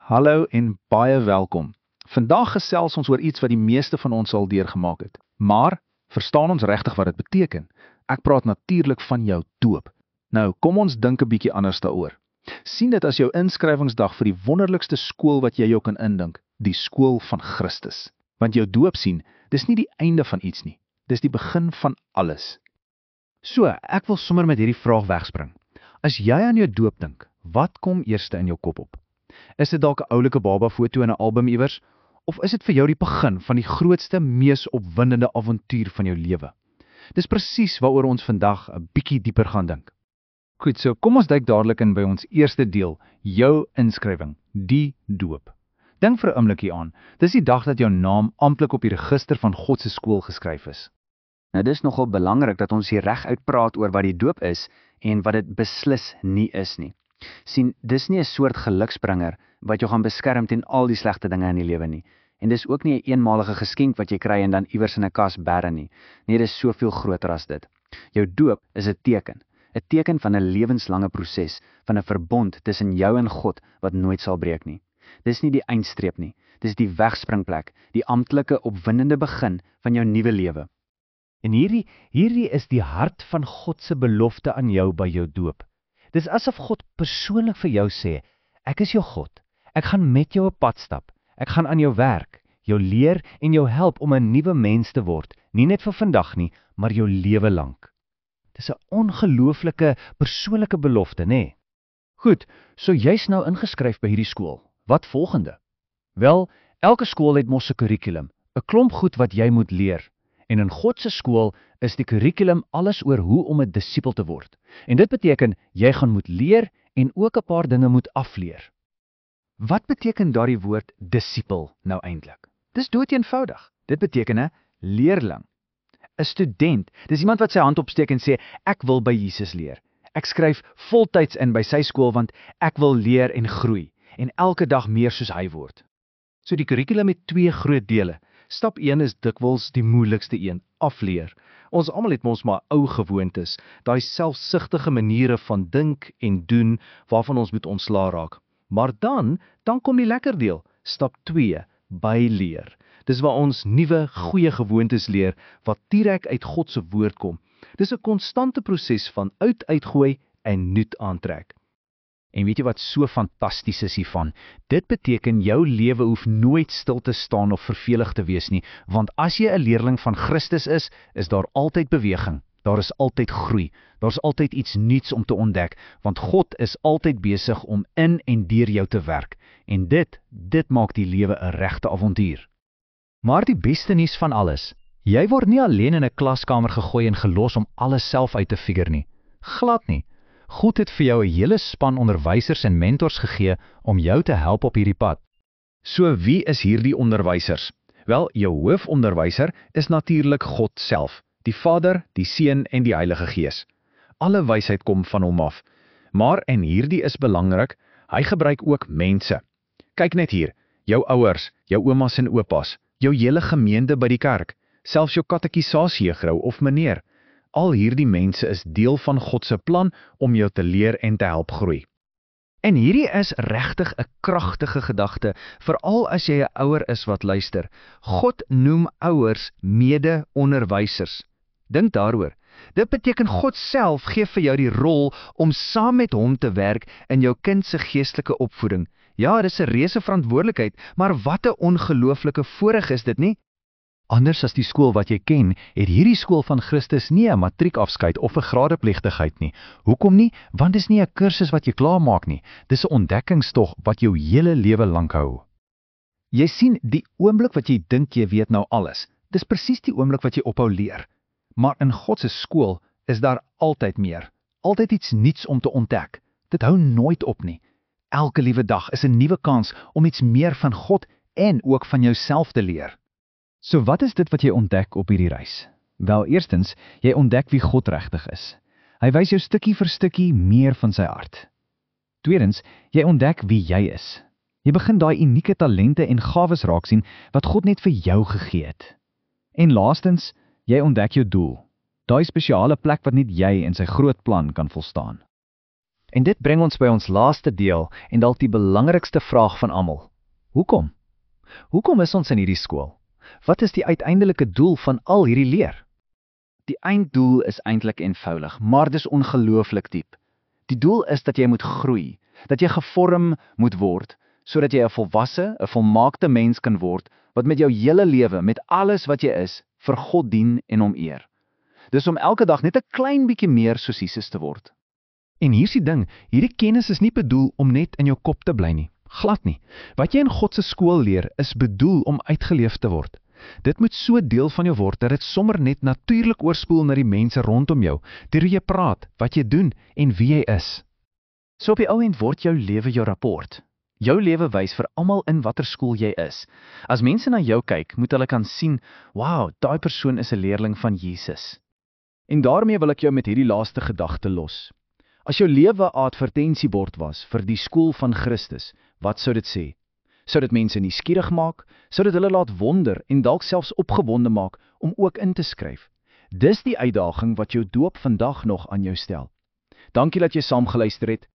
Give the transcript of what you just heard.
Hallo en baie welkom. Vandag gesels ons oor iets wat die meeste van ons al deurgemaak het. Maar, verstaan ons regtig wat dit beteken? Ek praat natuurlik van jou doop. Nou, kom ons dink 'n bietjie anders daaroor. Sien dit as jou inskrywingsdag vir die wonderlikste skool wat jy jou kan indink, die skool van Christus. Want jou doop sien, dis nie die einde van iets nie. Dis die begin van alles. So, ek wil sommer met hierdie vraag wegspring. As jy aan jou doop dink, wat kom eerste in jou kop op? Is dit dalk 'n oulike baba foto in 'n album iewers? Of is dit vir jou die begin van die grootste, mees opwindende avontuur van jou lewe? Dis presies waaroor ons vandag 'n bietjie dieper gaan dink. Goed, so kom ons duik dadelik in by ons eerste deel, jou inskrywing, die doop. Dink vir 'n oomblik hieraan. Dis die dag dat jou naam amptelik op die register van God se skool geskryf is. Nou dis nogal belangrik dat ons hier reguit praat oor wat die doop is en wat dit beslis nie is nie. Sien, dis nie 'n soort geluksbringer wat jou gaan beskerm teen al die slegte dinge in die lewe nie. En dis ook nie 'n eenmalige geskenk wat jy kry en dan iewers in 'n kas bære nie. Nee, dis soveel groter as dit. Jou doop is 'n teken van 'n lewenslange proses, van 'n verbond tussen jou en God wat nooit sal breek nie. Dis nie die eindstreep nie, dis die wegspringplek, die amptelike opwindende begin van jou nuwe lewe. En hierdie is die hart van God se belofte aan jou by jou doop. Dis asof God persoonlik vir jou sê, ek is jou God, ek gaan met jou 'n pad stap, ek gaan aan jou werk, jou leer en jou help om 'n nuwe mens te word, nie net vir vandag nie, maar jou lewe lank. Dis 'n ongelooflike persoonlike belofte, nê? Goed, so jy's nou ingeskryf by hierdie skool. Wat volgende? Wel, elke skool het mos 'n kurrikulum, 'n klomp goed wat jy moet leer. En in God se skool is die kurrikulum alles oor hoe om 'n disipel te word. En dit beteken, jy gaan moet leer en ook 'n paar dinge moet afleer. Wat beteken daardie woord disipel nou eintlik? Dis doeteenvoudig. Dit beteken 'n leerling. 'n Student, dis iemand wat sy hand opsteek en sê, ek wil by Jesus leer. Ek skryf voltyds in by sy skool want ek wil leer en groei en elke dag meer soos hy word. So die kurrikulum het 2 groot dele. Stap 1 is dikwels die moeilikste een, afleer. Ons almal het mos maar ou gewoontes, daai selfsugtige maniere van dink en doen waarvan ons moet ontslaa raak. Maar dan kom die lekker deel, stap 2, byleer. Dis waar ons nuwe, goeie gewoontes leer wat direk uit God se woord kom. Dis 'n konstante proses van uitgooi en nuut aantrek. En weet jy wat so fantasties is hiervan? Dit beteken jou lewe hoef nooit stil te staan of vervelig te wees nie, want as jy 'n leerling van Christus is daar altyd beweging, daar is altyd groei, daar's altyd iets nuuts om te ontdek, want God is altyd besig om in en deur jou te werk, en dit maak die lewe 'n regte avontuur. Maar die beste nuus van alles, jy word nie alleen in 'n klaskamer gegooi en gelos om alles self uit te figure nie. Glad nie. God het vir jou 'n hele span onderwysers en mentors gegee om jou te help op hierdie pad. So wie is hierdie onderwysers? Wel, jou hoofonderwyser is natuurlik God self, die Vader, die Seun en die Heilige Gees. Alle wysheid kom van hom af. Maar, en hierdie is belangrik, hy gebruik ook mense. Kyk net hier, jou ouers, jou oumas en oupas, jou hele gemeente by die kerk, selfs jou katekisasiejuffrou of meneer. Al hierdie mense is deel van God se plan om jou te leer en te help groei. En hierdie is regtig 'n kragtige gedagte, veral as jy 'n ouer is wat luister. God noem ouers mede-onderwysers. Dink daaroor. Dit beteken God self gee vir jou die rol om saam met hom te werk in jou kind se geestelike opvoeding. Ja, dis 'n reuse verantwoordelikheid, maar wat 'n ongelooflike voorreg is dit nie? Anders as die skool wat jy ken, het hierdie skool van Christus nie 'n matriekafskeid of 'n gradeplegtigheid nie. Hoekom nie? Want dis nie 'n kursus wat jy klaarmaak nie. Dis 'n ontdekkingstog wat jou hele lewe lank hou. Jy sien, die oomblik wat jy dink jy weet nou alles, dis presies die oomblik wat jy ophou leer. Maar in God se skool is daar altyd meer, altyd iets nuuts om te ontdek. Dit hou nooit op nie. Elke liewe dag is 'n nuwe kans om iets meer van God en ook van jouself te leer. So wat is dit wat jy ontdek op hierdie reis? Wel, eerstens, jy ontdek wie God regtig is. Hy wys jou stukkie vir stukkie meer van sy hart. Tweedens, jy ontdek wie jy is. Jy begin daai unieke talente en gawes raak sien wat God net vir jou gegee het. En laastens, jy ontdek jou doel. Daai spesiale plek wat net jy en sy groot plan kan volstaan. En dit bring ons by ons laaste deel en dalk die belangrikste vraag van almal. Hoekom? Hoekom is ons in hierdie skool? Wat is die uiteindelike doel van al hierdie leer? Die einddoel is eintlik eenvoudig, maar dis ongelooflik diep. Die doel is dat jy moet groei, dat jy gevorm moet word, sodat jy 'n volwasse, 'n volmaakte mens kan word, wat met jou hele lewe, met alles wat jy is, vir God dien en hom eer. Dis om elke dag net 'n klein bietjie meer soos Jesus te word. En hier's die ding, hierdie kennis is nie bedoel om net in jou kop te bly nie. Glad nie. Wat jy in God se skool leer, is bedoel om uitgeleef te word. Dit moet so deel van jou word, dat dit sommer net natuurlik oorspoel na die mense rondom jou, deur hoe jy praat, wat jy doen en wie jy is. So op die ou end word jou lewe jou rapport. Jou lewe wys vir almal in watter skool jy is. As mense na jou kyk, moet hulle kan sien, wow, daai persoon is 'n leerling van Jesus. En daarmee wil ek jou met hierdie laaste gedagte los. As jou lewe 'n advertensiebord was vir die skool van Christus, wat sou dit sê? Sou dit mense nuuskierig maak? Sou dit hulle laat wonder en dalk selfs opgewonde maak om ook in te skryf? Dis die uitdaging wat jou doop vandag nog aan jou stel. Dankie dat jy saam geluister het.